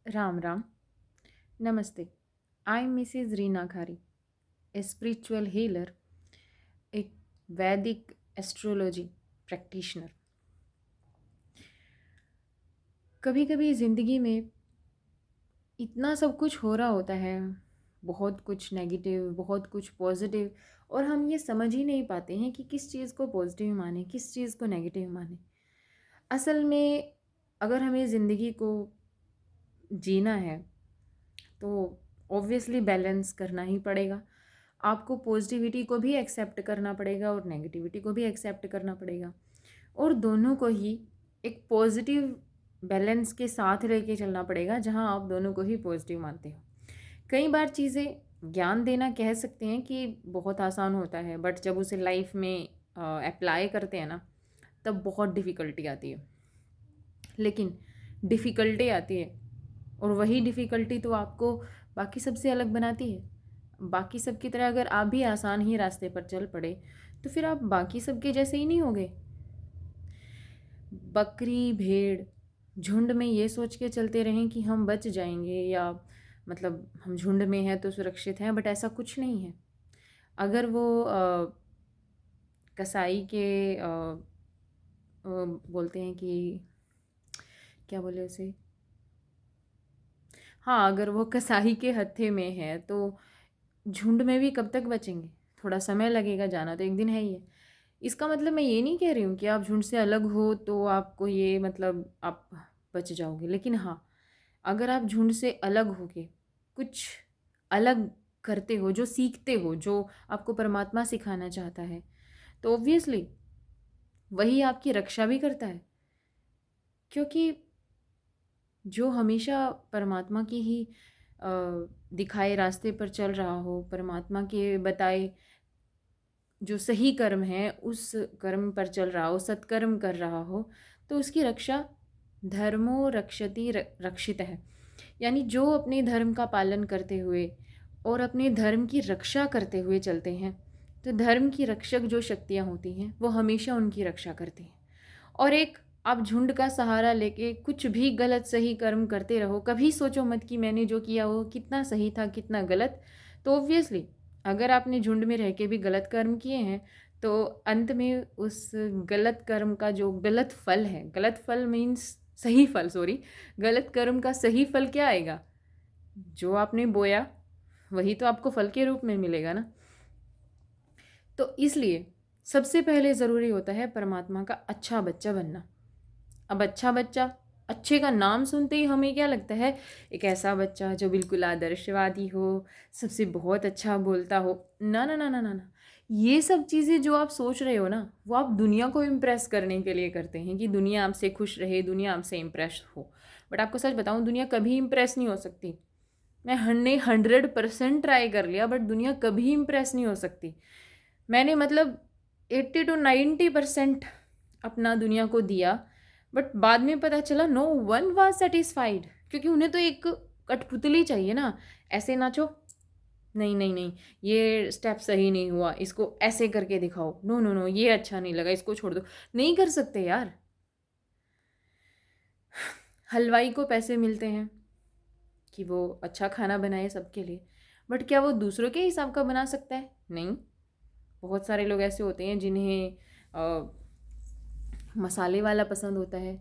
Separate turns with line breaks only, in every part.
राम राम। नमस्ते। I am Mrs Reena Khari, a spiritual healer, एक Vedic astrology practitioner. कभी कभी ज़िंदगी में इतना सब कुछ हो रहा होता है, बहुत कुछ नेगेटिव, बहुत कुछ पॉजिटिव, और हम ये समझ ही नहीं पाते हैं कि किस चीज़ को पॉजिटिव माने, किस चीज़ को नेगेटिव माने। असल में अगर हमें ज़िंदगी को जीना है तो ऑब्वियसली बैलेंस करना ही पड़ेगा। आपको पॉजिटिविटी को भी एक्सेप्ट करना पड़ेगा और नेगेटिविटी को भी एक्सेप्ट करना पड़ेगा, और दोनों को ही एक पॉजिटिव बैलेंस के साथ लेके चलना पड़ेगा, जहां आप दोनों को ही पॉजिटिव मानते हो। कई बार चीज़ें, ज्ञान देना कह सकते हैं कि बहुत आसान होता है, बट जब उसे लाइफ में अप्लाई करते हैं ना, तब बहुत डिफ़िकल्टी आती है। लेकिन डिफ़िकल्टी आती है, और वही डिफ़िकल्टी तो आपको बाकी सबसे अलग बनाती है। बाकी सब की तरह अगर आप भी आसान ही रास्ते पर चल पड़े, तो फिर आप बाकी सबके जैसे ही नहीं होगे। बकरी भेड़ झुंड में ये सोच के चलते रहें कि हम बच जाएंगे, या मतलब हम झुंड में हैं तो सुरक्षित हैं, बट ऐसा कुछ नहीं है। अगर वो कसाई के बोलते हैं कि क्या बोले उसे, हाँ, अगर वो कसाई के हत्थे में है तो झुंड में भी कब तक बचेंगे। थोड़ा समय लगेगा, जाना तो एक दिन है ही है। इसका मतलब मैं ये नहीं कह रही हूँ कि आप झुंड से अलग हो तो आपको ये मतलब आप बच जाओगे, लेकिन हाँ, अगर आप झुंड से अलग होके कुछ अलग करते हो, जो सीखते हो, जो आपको परमात्मा सिखाना चाहता है, तो ऑब्वियसली वही आपकी रक्षा भी करता है। क्योंकि जो हमेशा परमात्मा की ही दिखाए रास्ते पर चल रहा हो, परमात्मा के बताए जो सही कर्म है उस कर्म पर चल रहा हो, सत्कर्म कर रहा हो, तो उसकी रक्षा धर्मो रक्षति रक्षित है। यानी जो अपने धर्म का पालन करते हुए और अपने धर्म की रक्षा करते हुए चलते हैं, तो धर्म की रक्षक जो शक्तियाँ होती हैं वो हमेशा उनकी रक्षा करती हैं। और एक आप झुंड का सहारा लेके कुछ भी गलत सही कर्म करते रहो, कभी सोचो मत कि मैंने जो किया वो कितना सही था कितना गलत। तो ऑब्वियसली अगर आपने झुंड में रह के भी गलत कर्म किए हैं, तो अंत में उस गलत कर्म का जो गलत फल है, गलत फल मीन्स सही फल, सॉरी, गलत कर्म का सही फल क्या आएगा? जो आपने बोया वही तो आपको फल के रूप में मिलेगा ना। तो इसलिए सबसे पहले ज़रूरी होता है परमात्मा का अच्छा बच्चा बनना। अब अच्छा बच्चा, अच्छे का नाम सुनते ही हमें क्या लगता है? एक ऐसा बच्चा जो बिल्कुल आदर्शवादी हो, सबसे बहुत अच्छा बोलता हो। ना ना ना ना ना ना, ये सब चीज़ें जो आप सोच रहे हो ना, वो आप दुनिया को इम्प्रेस करने के लिए करते हैं कि दुनिया आपसे खुश रहे, दुनिया आपसे इम्प्रेस हो। बट आपको सच बताऊं, दुनिया कभी इम्प्रेस नहीं हो सकती। मैंने 100% ट्राई कर लिया, बट दुनिया कभी इम्प्रेस नहीं हो सकती। मैंने मतलब 80 to 90% अपना दुनिया को दिया, बट बाद में पता चला नो वन वाज सेटिस्फाइड, क्योंकि उन्हें तो एक कठपुतली चाहिए ना। ऐसे नाचो, नहीं नहीं नहीं, ये स्टेप सही नहीं हुआ, इसको ऐसे करके दिखाओ, नो नो नो, ये अच्छा नहीं लगा, इसको छोड़ दो। नहीं कर सकते यार। हलवाई को पैसे मिलते हैं कि वो अच्छा खाना बनाए सबके लिए, बट क्या वो दूसरों के हिसाब का बना सकता है? नहीं। बहुत सारे लोग ऐसे होते हैं जिन्हें मसाले वाला पसंद होता है,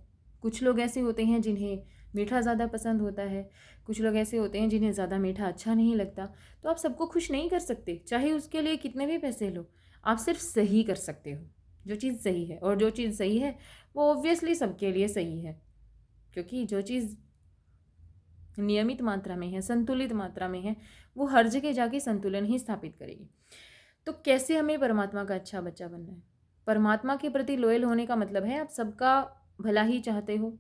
कुछ लोग ऐसे होते हैं जिन्हें मीठा ज़्यादा पसंद होता है, कुछ लोग ऐसे होते हैं जिन्हें ज़्यादा मीठा अच्छा नहीं लगता। तो आप सबको खुश नहीं कर सकते, चाहे उसके लिए कितने भी पैसे लो। आप सिर्फ सही कर सकते हो जो चीज़ सही है, और जो चीज़ सही है वो ऑब्वियसली सबके लिए सही है, क्योंकि जो चीज़ नियमित मात्रा में है, संतुलित मात्रा में है, वो हर जगह जाके संतुलन ही स्थापित करेगी। तो कैसे हमें परमात्मा का अच्छा बच्चा बनना है? परमात्मा के प्रति लॉयल होने का मतलब है आप सबका भला ही चाहते हो,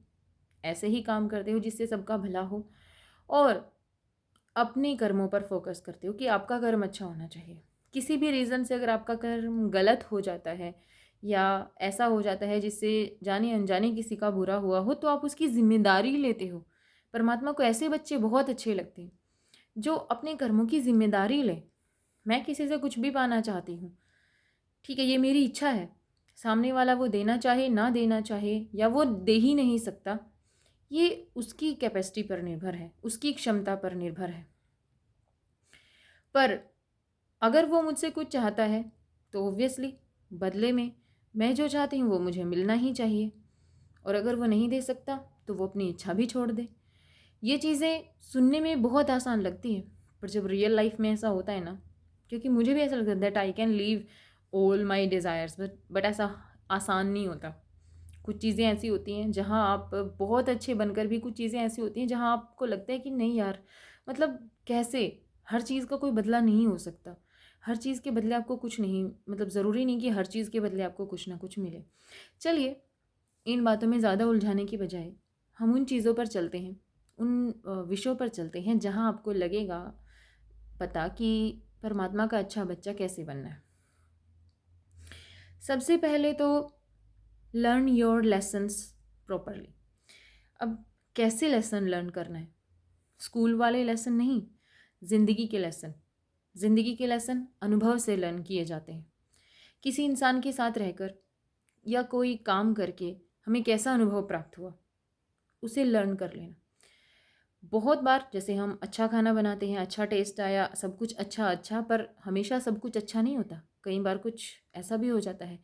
ऐसे ही काम करते हो जिससे सबका भला हो, और अपने कर्मों पर फोकस करते हो कि आपका कर्म अच्छा होना चाहिए। किसी भी रीज़न से अगर आपका कर्म गलत हो जाता है, या ऐसा हो जाता है जिससे जाने अनजाने किसी का बुरा हुआ हो, तो आप उसकी जिम्मेदारी लेते हो। परमात्मा को ऐसे बच्चे बहुत अच्छे लगते हैं जो अपने कर्मों की जिम्मेदारी ले। मैं किसी से कुछ भी पाना चाहती हूँ, ठीक है, ये मेरी इच्छा है, सामने वाला वो देना चाहे ना देना चाहे, या वो दे ही नहीं सकता, ये उसकी कैपेसिटी पर निर्भर है, उसकी क्षमता पर निर्भर है। पर अगर वो मुझसे कुछ चाहता है तो ऑब्वियसली बदले में मैं जो चाहती हूँ वो मुझे मिलना ही चाहिए। और अगर वो नहीं दे सकता तो वो अपनी इच्छा भी छोड़ दे। ये चीज़ें सुनने में बहुत आसान लगती हैं, पर जब रियल लाइफ में ऐसा होता है ना, क्योंकि मुझे भी ऐसा लगता है that I can leave all my desires, but ऐसा आसान नहीं होता। कुछ चीज़ें ऐसी होती हैं जहाँ आप बहुत अच्छे बनकर भी, कुछ चीज़ें ऐसी होती हैं जहाँ आपको लगता है कि नहीं यार, मतलब कैसे, हर चीज़ का कोई बदला नहीं हो सकता, हर चीज़ के बदले आपको कुछ नहीं, मतलब ज़रूरी नहीं कि हर चीज़ के बदले आपको कुछ ना कुछ मिले। चलिए, इन बातों में ज़्यादा उलझाने की बजाय हम उन चीज़ों पर चलते हैं, उन विषयों पर चलते हैं जहाँ आपको लगेगा पता कि परमात्मा का अच्छा बच्चा कैसे बनना है। सबसे पहले तो लर्न योर लेसन्स प्रॉपरली। अब कैसे लेसन लर्न करना है? स्कूल वाले लेसन नहीं, ज़िंदगी के लेसन। ज़िंदगी के लेसन अनुभव से लर्न किए जाते हैं। किसी इंसान के साथ रहकर या कोई काम करके हमें कैसा अनुभव प्राप्त हुआ, उसे लर्न कर लेना। बहुत बार जैसे हम अच्छा खाना बनाते हैं, अच्छा टेस्ट आया, सब कुछ अच्छा अच्छा, पर हमेशा सब कुछ अच्छा नहीं होता। कई बार कुछ ऐसा भी हो जाता है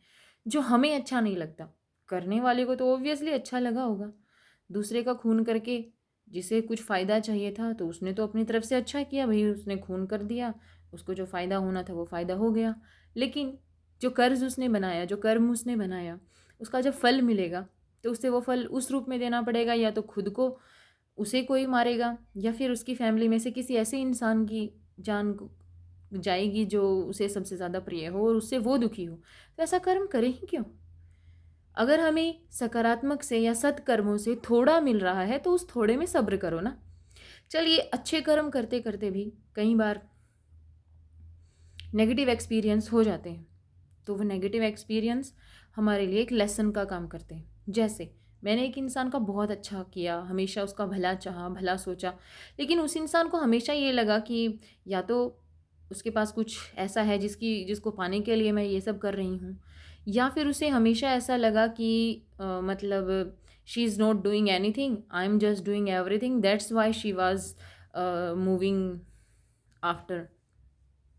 जो हमें अच्छा नहीं लगता। करने वाले को तो ऑब्वियसली अच्छा लगा होगा। दूसरे का खून करके जिसे कुछ फ़ायदा चाहिए था तो उसने तो अपनी तरफ से अच्छा किया, भाई उसने खून कर दिया, उसको जो फ़ायदा होना था वो फ़ायदा हो गया। लेकिन जो कर्ज उसने बनाया, जो कर्म उसने बनाया, उसका जब फल मिलेगा तो उसे वो फल उस रूप में देना पड़ेगा, या तो खुद को उसे कोई मारेगा या फिर उसकी फैमिली में से किसी ऐसे इंसान की जान जाएगी जो उसे सबसे ज़्यादा प्रिय हो और उससे वो दुखी हो। तो ऐसा कर्म करें ही क्यों? अगर हमें सकारात्मक से या सत्कर्मों से थोड़ा मिल रहा है तो उस थोड़े में सब्र करो ना। चलिए, अच्छे कर्म करते करते भी कई बार नेगेटिव एक्सपीरियंस हो जाते हैं, तो वो नेगेटिव एक्सपीरियंस हमारे लिए एक लेसन का काम करते हैं। जैसे मैंने एक इंसान का बहुत अच्छा किया, हमेशा उसका भला चाहा, भला सोचा, लेकिन उस इंसान को हमेशा ये लगा कि या तो उसके पास कुछ ऐसा है जिसको पाने के लिए मैं ये सब कर रही हूँ, या फिर उसे हमेशा ऐसा लगा कि मतलब she is not doing any thing, I am just doing everything, that's why she was moving after,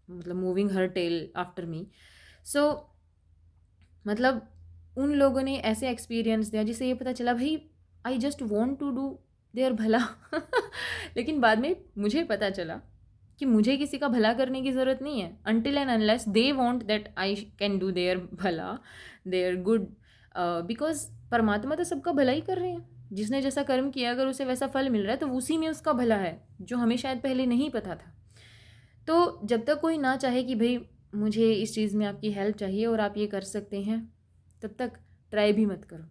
मतलब मूविंग हर टेल आफ्टर मी। सो मतलब उन लोगों ने ऐसे एक्सपीरियंस दिया जिससे ये पता चला भाई I just want to do their भला। लेकिन बाद में मुझे पता चला कि मुझे किसी का भला करने की ज़रूरत नहीं है, until and unless they want that I can do their भला, देयर गुड। बिकॉज परमात्मा तो सबका भला ही कर रहे हैं। जिसने जैसा कर्म किया अगर उसे वैसा फल मिल रहा है तो उसी में उसका भला है, जो हमें शायद पहले नहीं पता था। तो जब तक कोई ना चाहे कि भाई मुझे इस चीज़ में आपकी हेल्प चाहिए और आप ये कर सकते हैं, तब तक ट्राई भी मत करो।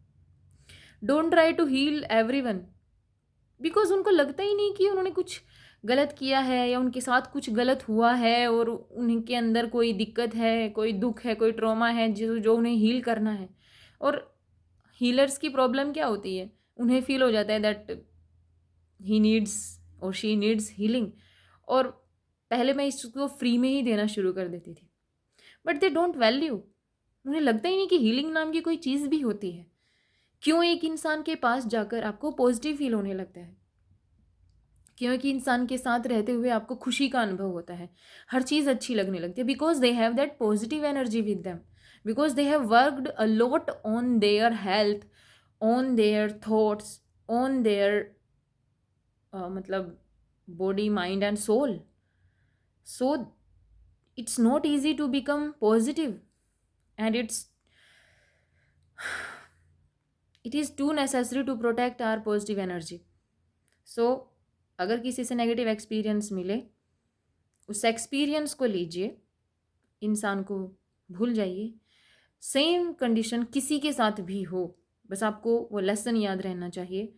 Don't try to heal everyone, because उनको लगता ही नहीं कि उन्होंने कुछ गलत किया है या उनके साथ कुछ गलत हुआ है और उनके अंदर कोई दिक्कत है, कोई दुख है, कोई ट्रॉमा है जो जो उन्हें हील करना है। और हीलर्स की प्रॉब्लम क्या होती है, उन्हें फील हो जाता है दैट ही नीड्स और शी नीड्स हीलिंग, और पहले मैं इसको फ्री में ही देना शुरू कर देती थी, बट दे डोंट वैल्यू। उन्हें लगता ही नहीं कि हीलिंग नाम की कोई चीज़ भी होती है। क्यों एक इंसान के पास जाकर आपको पॉजिटिव फील होने लगता है? क्योंकि इंसान के साथ रहते हुए आपको खुशी का अनुभव होता है, हर चीज़ अच्छी लगने लगती है, because they have that positive energy with them, because they have worked a lot on their health, on their thoughts, on their मतलब body mind and soul. So it's not easy to become positive, and it is too necessary to protect our positive energy. So अगर किसी से negative experience मिले, उस experience को लीजिए, इंसान को भूल जाइए। सेम कंडीशन किसी के साथ भी हो, बस आपको वो लेसन याद रहना चाहिए,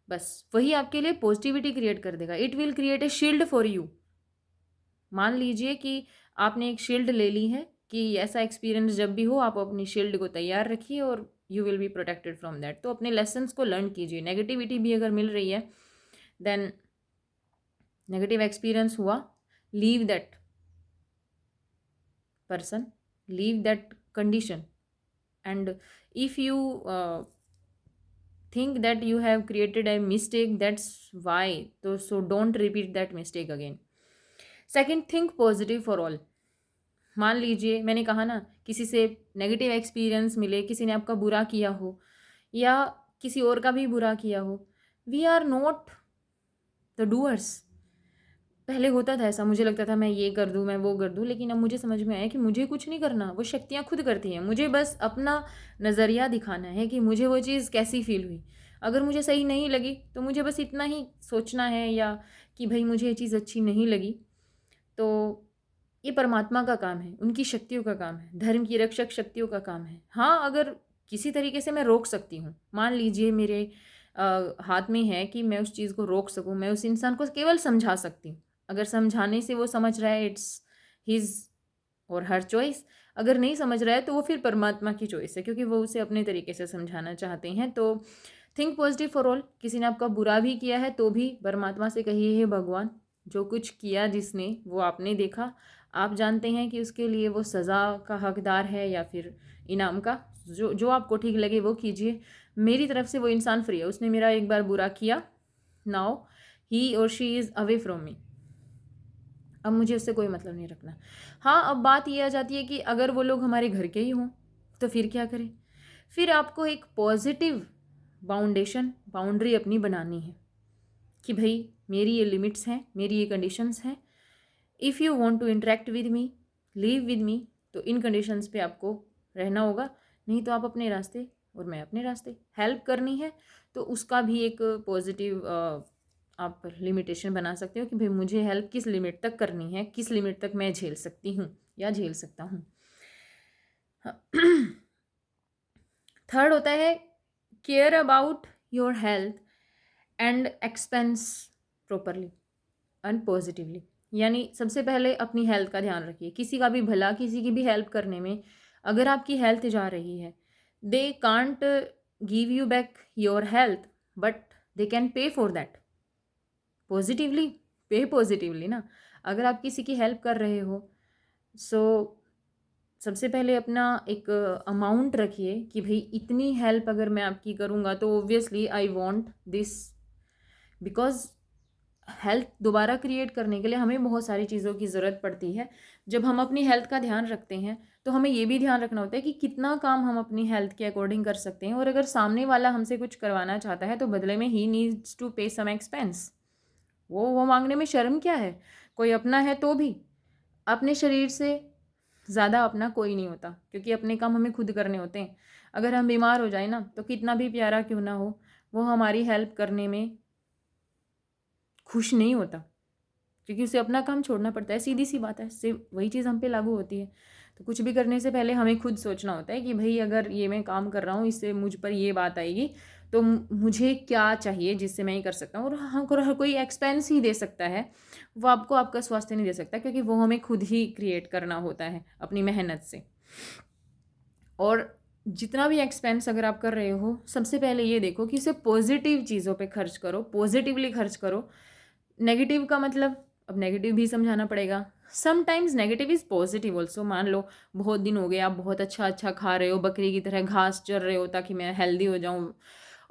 बस वही आपके लिए पॉजिटिविटी क्रिएट कर देगा। It will create a shield for you. मान लीजिए कि आपने एक शील्ड ले ली है कि ऐसा एक्सपीरियंस जब भी हो आप अपनी शील्ड को तैयार रखिए और you will be protected from that. तो अपने लेसन्स को लर्न कीजिए। नेगेटिविटी भी अगर मिल रही है, देन नेगेटिव एक्सपीरियंस हुआ, leave that person, leave that condition, and if you think that you have created a mistake, that's why. So don't repeat that mistake again. Second, think positive for all. मान लीजिए मैंने कहा ना, किसी से negative experience मिले, किसी ने आपका बुरा किया हो या किसी और का भी बुरा किया हो, we are not the doers. पहले होता था ऐसा, मुझे लगता था मैं ये कर दूँ, मैं वो कर दूँ, लेकिन अब मुझे समझ में आया कि मुझे कुछ नहीं करना, वो शक्तियाँ खुद करती हैं। मुझे बस अपना नज़रिया दिखाना है कि मुझे वो चीज़ कैसी फील हुई। अगर मुझे सही नहीं लगी तो मुझे बस इतना ही सोचना है, या कि भाई मुझे ये चीज़ अच्छी नहीं लगी, तो ये परमात्मा का काम है, उनकी शक्तियों का काम है, धर्म की रक्षक शक्तियों का काम है। हाँ, अगर किसी तरीके से मैं रोक सकती हूँ, मान लीजिए मेरे हाथ में है कि मैं उस चीज़ को रोक सकूँ, मैं उस इंसान को केवल समझा सकती हूँ। अगर समझाने से वो समझ रहा है, इट्स हिज और हर चॉइस। अगर नहीं समझ रहा है तो वो फिर परमात्मा की चॉइस है, क्योंकि वो उसे अपने तरीके से समझाना चाहते हैं। तो थिंक पॉजिटिव फॉर ऑल। किसी ने आपका बुरा भी किया है तो भी परमात्मा से कहिए, हे भगवान, जो कुछ किया जिसने, वो आपने देखा, आप जानते हैं कि उसके लिए वो सज़ा का हकदार है या फिर इनाम का। जो जो आपको ठीक लगे वो कीजिए। मेरी तरफ से वो इंसान फ्री है, उसने मेरा एक बार बुरा किया, नाउ ही और she is away from me. अब मुझे उससे कोई मतलब नहीं रखना। हाँ, अब बात ये आ जाती है कि अगर वो लोग हमारे घर के ही हों तो फिर क्या करें? फिर आपको एक पॉजिटिव बाउंड्री अपनी बनानी है कि भाई मेरी ये लिमिट्स हैं, मेरी ये कंडीशंस हैं। If you want to interact with me, live with me, तो इन कंडीशंस पे आपको रहना होगा, नहीं तो आप अपने रास्ते और मैं अपने रास्ते। हेल्प करनी है तो उसका भी एक पॉजिटिव आप लिमिटेशन बना सकते हो कि भाई मुझे हेल्प किस लिमिट तक करनी है, किस लिमिट तक मैं झेल सकती हूँ या झेल सकता हूँ। थर्ड होता है care about your health and expense properly and positively. यानी सबसे पहले अपनी हेल्थ का ध्यान रखिए। किसी का भी भला, किसी की भी हेल्प करने में अगर आपकी हेल्थ जा रही है, they can't give you back your health, but they can pay for that positively. पे पॉजिटिवली ना। अगर आप किसी की हेल्प कर रहे हो, सो सबसे पहले अपना एक अमाउंट रखिए कि भाई इतनी हेल्प अगर मैं आपकी करूँगा तो obviously I want this, because health दोबारा क्रिएट करने के लिए हमें बहुत सारी चीज़ों की ज़रूरत पड़ती है। जब हम अपनी हेल्थ का ध्यान रखते हैं तो हमें ये भी ध्यान रखना होता है कि कितना काम हम अपनी हेल्थ के अकॉर्डिंग कर सकते हैं, और अगर सामने वाला हमसे कुछ करवाना चाहता है तो बदले में ही नीड्स टू पे सम एक्सपेंस। वो मांगने में शर्म क्या है? कोई अपना है तो भी। अपने शरीर से ज़्यादा अपना कोई नहीं होता, क्योंकि अपने काम हमें खुद करने होते हैं। अगर हम बीमार हो जाए ना, तो कितना भी प्यारा क्यों ना हो, वो हमारी हेल्प करने में खुश नहीं होता, क्योंकि उसे अपना काम छोड़ना पड़ता है। सीधी सी बात है, सिर्फ वही चीज़ हम पे लागू होती है। तो कुछ भी करने से पहले हमें खुद सोचना होता है कि भाई अगर ये मैं काम कर रहा हूँ, इससे मुझ पर ये बात आएगी, तो मुझे क्या चाहिए जिससे मैं ये कर सकता हूँ। और हाँ, हर कोई एक्सपेंस ही दे सकता है, वो आपको आपका स्वास्थ्य नहीं दे सकता, क्योंकि वो हमें खुद ही क्रिएट करना होता है अपनी मेहनत से। और जितना भी एक्सपेंस अगर आप कर रहे हो, सबसे पहले ये देखो कि उसे पॉजिटिव चीज़ों पे खर्च करो, पॉजिटिवली खर्च करो। नेगेटिव का मतलब, अब नेगेटिव भी समझाना पड़ेगा। Sometimes negative is positive also. मान लो बहुत दिन हो गए आप बहुत अच्छा अच्छा खा रहे हो, बकरी की तरह घास चर रहे हो ताकि मैं हेल्दी हो जाऊं,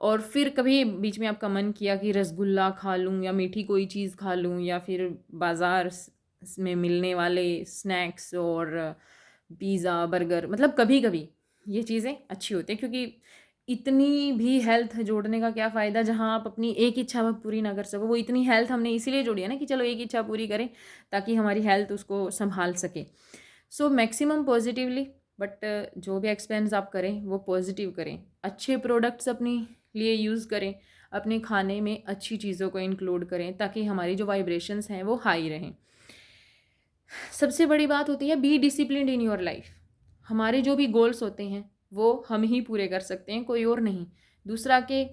और फिर कभी बीच में आपका मन किया कि रसगुल्ला खा लूं या मीठी कोई चीज़ खा लूं, या फिर बाज़ार में मिलने वाले स्नैक्स और पिज़्ज़ा बर्गर। मतलब कभी कभी ये चीज़ें अच्छी होती हैं, क्योंकि इतनी भी हेल्थ जोड़ने का क्या फ़ायदा जहाँ आप अपनी एक इच्छा पूरी ना कर सको। वो इतनी हेल्थ हमने इसीलिए जोड़ी है ना कि चलो एक इच्छा पूरी करें ताकि हमारी हेल्थ उसको संभाल सके। सो मैक्सिमम पॉजिटिवली, बट जो भी एक्सपेंस आप करें वो पॉजिटिव करें। अच्छे प्रोडक्ट्स अपने लिए यूज़ करें, अपने खाने में अच्छी चीज़ों को इंक्लूड करें ताकि हमारी जो वाइब्रेशंस हैं वो हाई रहें। सबसे बड़ी बात होती है be disciplined in your life. हमारे जो भी गोल्स होते हैं वो हम ही पूरे कर सकते हैं, कोई और नहीं। दूसरा के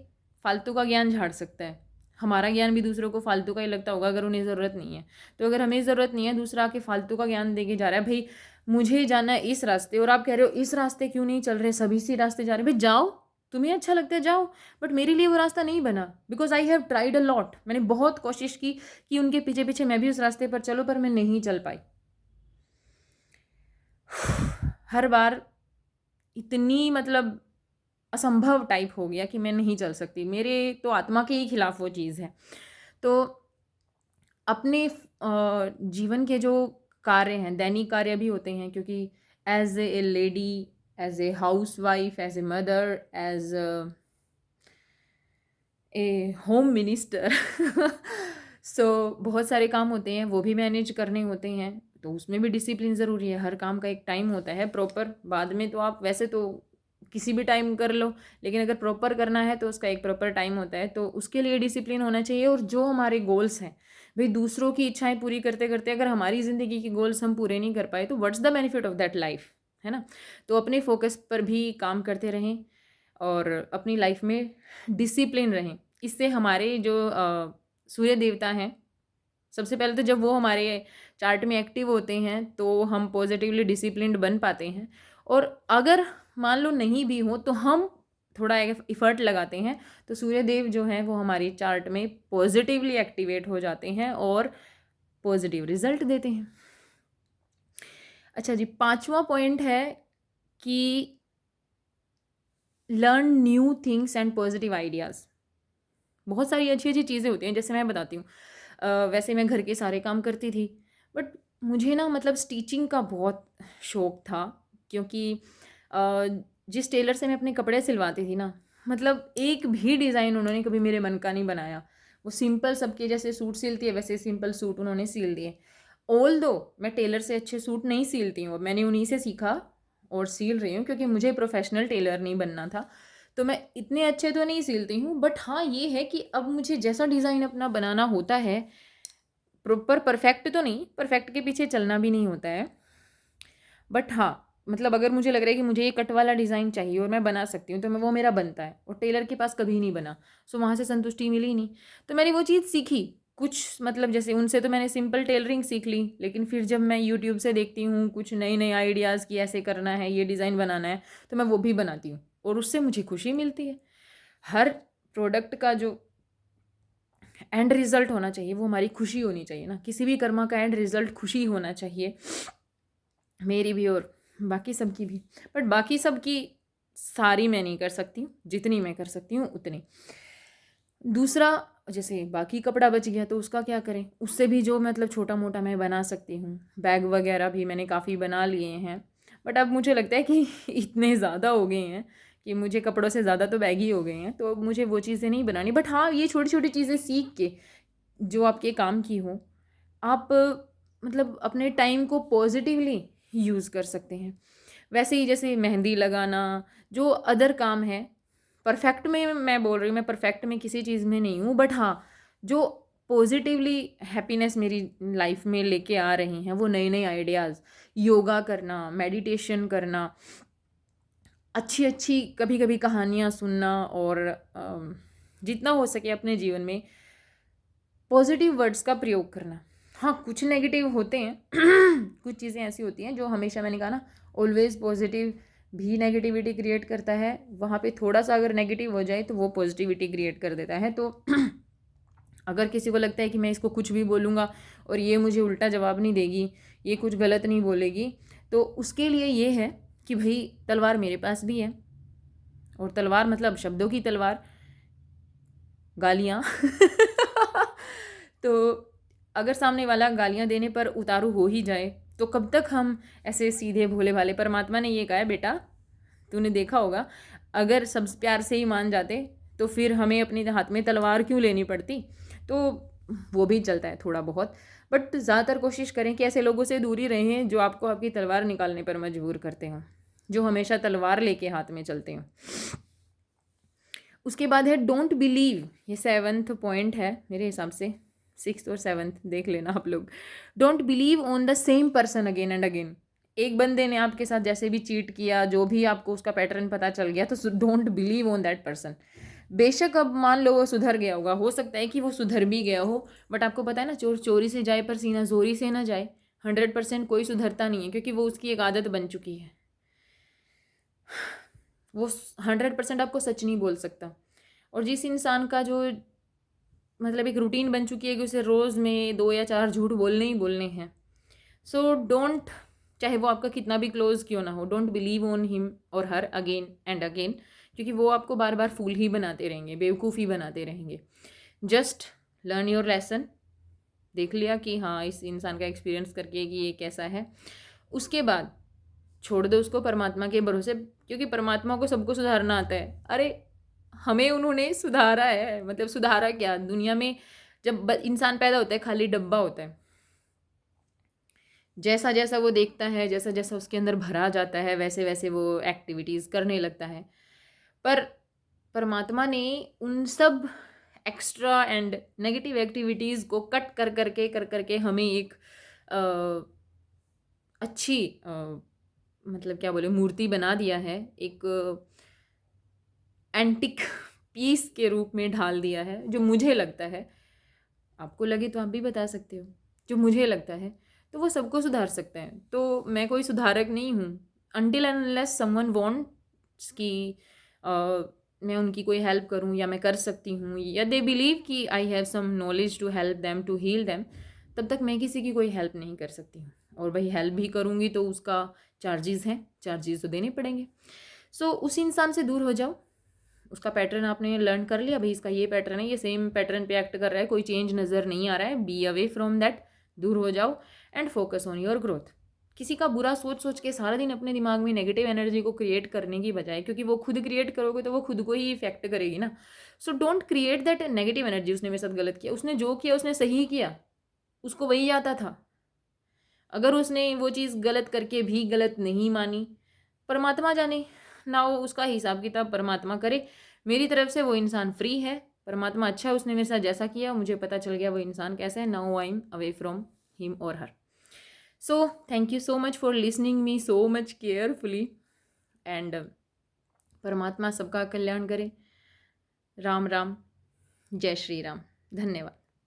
फालतू का ज्ञान झाड़ सकता है। हमारा ज्ञान भी दूसरों को फालतू का ही लगता होगा अगर उन्हें ज़रूरत नहीं है। तो अगर हमें ज़रूरत नहीं है, दूसरा के फालतू का ज्ञान दे के जा रहा है, भाई मुझे जाना है इस रास्ते और आप कह रहे हो इस रास्ते क्यों नहीं चल रहे, सभी इसी रास्ते जा रहे हैं, भाई जाओ, तुम्हें अच्छा लगता है जाओ, बट मेरे लिए वो रास्ता नहीं बना। Because I have tried a lot. मैंने बहुत कोशिश की कि उनके पीछे पीछे मैं भी उस रास्ते पर चलूँ, पर मैं नहीं चल पाई। हर बार इतनी मतलब असंभव टाइप हो गया कि मैं नहीं चल सकती, मेरे तो आत्मा के ही खिलाफ वो चीज़ है। तो अपने जीवन के जो कार्य हैं, दैनिक कार्य भी होते हैं, क्योंकि as a lady, as a housewife, as a mother, as a home minister so बहुत सारे काम होते हैं, वो भी मैनेज करने होते हैं, तो उसमें भी डिसिप्लिन ज़रूरी है। हर काम का एक टाइम होता है प्रॉपर। बाद में तो आप वैसे तो किसी भी टाइम कर लो, लेकिन अगर प्रॉपर करना है तो उसका एक प्रॉपर टाइम होता है, तो उसके लिए डिसिप्लिन होना चाहिए। और जो हमारे गोल्स हैं, भाई दूसरों की इच्छाएं पूरी करते करते अगर हमारी ज़िंदगी के गोल्स हम पूरे नहीं कर पाए, तो what's the benefit of that life, है ना। तो अपने फोकस पर भी काम करते रहें और अपनी लाइफ में डिसिप्लिन रहें। इससे हमारे जो सूर्य देवता हैं, सबसे पहले तो जब वो हमारे चार्ट में एक्टिव होते हैं तो हम पॉजिटिवली डिसिप्लिन्ड बन पाते हैं। और अगर मान लो नहीं भी हो तो हम थोड़ा इफ़र्ट लगाते हैं तो सूर्य देव जो हैं वो हमारी चार्ट में पॉजिटिवली एक्टिवेट हो जाते हैं और पॉजिटिव रिजल्ट देते हैं। अच्छा जी, 5वां पॉइंट है कि learn new things and positive ideas. बहुत सारी अच्छी अच्छी चीज़ें होती हैं, जैसे मैं बताती हूँ। वैसे मैं घर के सारे काम करती थी, बट मुझे ना मतलब स्टिचिंग का बहुत शौक़ था, क्योंकि अ, जिस टेलर से मैं अपने कपड़े सिलवाती थी ना, मतलब एक भी डिज़ाइन उन्होंने कभी मेरे मन का नहीं बनाया। वो सिंपल सबके जैसे सूट सिलती है वैसे सिंपल सूट उन्होंने सिल दिए। ऑल दो मैं टेलर से अच्छे सूट नहीं सिलती हूँ, मैंने उन्हीं से सीखा और सिल रही हूँ, क्योंकि मुझे प्रोफेशनल टेलर नहीं बनना था। तो मैं इतने अच्छे तो नहीं सिलती हूँ, बट हाँ ये है कि अब मुझे जैसा डिज़ाइन अपना बनाना होता है, प्रॉपर परफेक्ट तो नहीं, परफेक्ट के पीछे चलना भी नहीं होता है, बट हाँ मतलब अगर मुझे लग रहा है कि मुझे ये कट वाला डिज़ाइन चाहिए और मैं बना सकती हूँ, तो मैं वो मेरा बनता है, और टेलर के पास कभी नहीं बना। सो वहाँ से संतुष्टि मिली नहीं, तो मैंने वो चीज़ सीखी कुछ, मतलब जैसे उनसे तो मैंने सिंपल टेलरिंग सीख ली, लेकिन फिर जब मैं यूट्यूब से देखती हूँ कुछ नए नए आइडियाज़ कि ऐसे करना है, ये डिज़ाइन बनाना है, तो मैं वो भी बनाती हूँ और उससे मुझे खुशी मिलती है। हर प्रोडक्ट का जो एंड रिज़ल्ट होना चाहिए वो हमारी खुशी होनी चाहिए ना, किसी भी कर्मा का एंड रिज़ल्ट खुशी होना चाहिए, मेरी भी और बाकी सबकी भी। बट बाकी सबकी सारी मैं नहीं कर सकती हूँ, जितनी मैं कर सकती हूँ उतनी। दूसरा, जैसे बाकी कपड़ा बच गया तो उसका क्या करें, उससे भी जो मतलब छोटा मोटा मैं बना सकती हूँ। बैग वगैरह भी मैंने काफ़ी बना लिए हैं, बट अब मुझे लगता है कि इतने ज़्यादा हो गए हैं कि मुझे कपड़ों से ज़्यादा तो बैग ही हो गए हैं, तो अब मुझे वो चीज़ें नहीं बनानी। बट हाँ, ये छोटी छोटी चीज़ें सीख के जो आपके काम की हो, आप मतलब अपने टाइम को पॉजिटिवली यूज़ कर सकते हैं। वैसे ही जैसे मेहंदी लगाना, जो अदर काम है, परफेक्ट में मैं बोल रही हूँ, मैं परफेक्ट में किसी चीज़ में नहीं हूँ, बट हाँ जो पॉजिटिवली हैप्पीनेस मेरी लाइफ में लेके आ रही हैं वो नए नए आइडियाज़, योगा करना, मेडिटेशन करना, अच्छी अच्छी कभी कभी कहानियाँ सुनना, और जितना हो सके अपने जीवन में पॉजिटिव वर्ड्स का प्रयोग करना। हाँ कुछ नेगेटिव होते हैं कुछ चीज़ें ऐसी होती हैं जो हमेशा, मैंने कहा ना, ऑलवेज पॉजिटिव भी नेगेटिविटी क्रिएट करता है, वहाँ पे थोड़ा सा अगर नेगेटिव हो जाए तो वो पॉजिटिविटी क्रिएट कर देता है। तो अगर किसी को लगता है कि मैं इसको कुछ भी बोलूँगा और ये मुझे उल्टा जवाब नहीं देगी, ये कुछ गलत नहीं बोलेगी, तो उसके लिए ये है कि भाई तलवार मेरे पास भी है, और तलवार मतलब शब्दों की तलवार, गालियाँ तो अगर सामने वाला गालियाँ देने पर उतारू हो ही जाए, तो कब तक हम ऐसे सीधे भोले भाले। परमात्मा ने ये कहा है, बेटा तूने देखा होगा, अगर सब प्यार से ही मान जाते तो फिर हमें अपने हाथ में तलवार क्यों लेनी पड़ती। तो वो भी चलता है थोड़ा बहुत, बट ज़्यादातर कोशिश करें कि ऐसे लोगों से दूरी रहें जो आपको आपकी तलवार निकालने पर मजबूर करते हों, जो हमेशा तलवार लेके हाथ में चलते हों। उसके बाद है डोंट बिलीव, ये 7वां पॉइंट है मेरे हिसाब से, 6th और 7th देख लेना आप लोग। Don't believe on the same person again and again. एक बंदे ने आपके साथ जैसे भी चीट किया, जो भी आपको उसका पैटर्न पता चल गया, तो don't believe on that person. बेशक अब मान लो वो सुधर गया होगा, हो सकता है कि वो सुधर भी गया हो, बट आपको पता है ना, चोर चोरी से जाए पर सीना जोरी से ना जाए। 100% कोई सुधरता नहीं है, क्योंकि वो उसकी एक आदत बन चुकी है। वो 100% आपको सच नहीं बोल सकता। और जिस इंसान का जो मतलब एक रूटीन बन चुकी है कि उसे रोज़ में 2 या 4 झूठ बोलने ही बोलने हैं, सो डोंट, चाहे वो आपका कितना भी क्लोज क्यों ना हो, डोंट बिलीव ऑन हिम और हर अगेन एंड अगेन, क्योंकि वो आपको बार बार फूल ही बनाते रहेंगे, बेवकूफ़ ही बनाते रहेंगे। Just learn your lesson. देख लिया कि हाँ इस इंसान का एक्सपीरियंस करके कि ये कैसा है, उसके बाद छोड़ दो उसको परमात्मा के भरोसे, क्योंकि परमात्मा को सबको सुधारना आता है। अरे हमें उन्होंने सुधारा है, मतलब सुधारा क्या, दुनिया में जब इंसान पैदा होता है खाली डब्बा होता है, जैसा जैसा वो देखता है, जैसा जैसा उसके अंदर भरा जाता है, वैसे वैसे वो एक्टिविटीज़ करने लगता है। पर परमात्मा ने उन सब एक्स्ट्रा एंड नेगेटिव एक्टिविटीज़ को कट कर करके हमें एक अच्छी मतलब क्या बोले मूर्ति बना दिया है, एक एंटिक पीस के रूप में ढाल दिया है, जो मुझे लगता है, आपको लगे तो आप भी बता सकते हो, जो मुझे लगता है तो वो सबको सुधार सकते हैं। तो मैं कोई सुधारक नहीं हूँ, until and unless someone wants कि मैं उनकी कोई हेल्प करूँ या मैं कर सकती हूँ, या दे बिलीव कि I have some knowledge to help them to heal them, तब तक मैं किसी की कोई हेल्प नहीं कर सकती हूँ। और भाई हेल्प भी करूँगी तो उसका चार्जेस हैं, चार्जेस तो देने पड़ेंगे। सो उस इंसान से दूर हो जाओ, उसका पैटर्न आपने लर्न कर लिया, भाई इसका ये पैटर्न है, ये सेम पैटर्न पे एक्ट कर रहा है, कोई चेंज नज़र नहीं आ रहा है, बी अवे फ्रॉम दैट, दूर हो जाओ and focus on your growth. किसी का बुरा सोच सोच के सारा दिन अपने दिमाग में नेगेटिव एनर्जी को क्रिएट करने की बजाय, क्योंकि वो खुद क्रिएट करोगे तो वो खुद को ही इफेक्ट करेगी ना, so don't create that negative energy. उसने मेरे साथ गलत किया, उसने जो किया उसने सही किया, उसको वही आता था। अगर उसने वो चीज़ गलत करके भी गलत नहीं मानी, परमात्मा जाने ना, वो उसका हिसाब किताब परमात्मा करे। मेरी तरफ से वो इंसान फ्री है, परमात्मा अच्छा है, उसने मेरे साथ जैसा किया मुझे पता चल गया वो इंसान कैसा है, now I am away from him और her. So thank you so much for listening me so much carefully and परमात्मा सबका कल्याण करे। राम राम, जय श्री राम, धन्यवाद।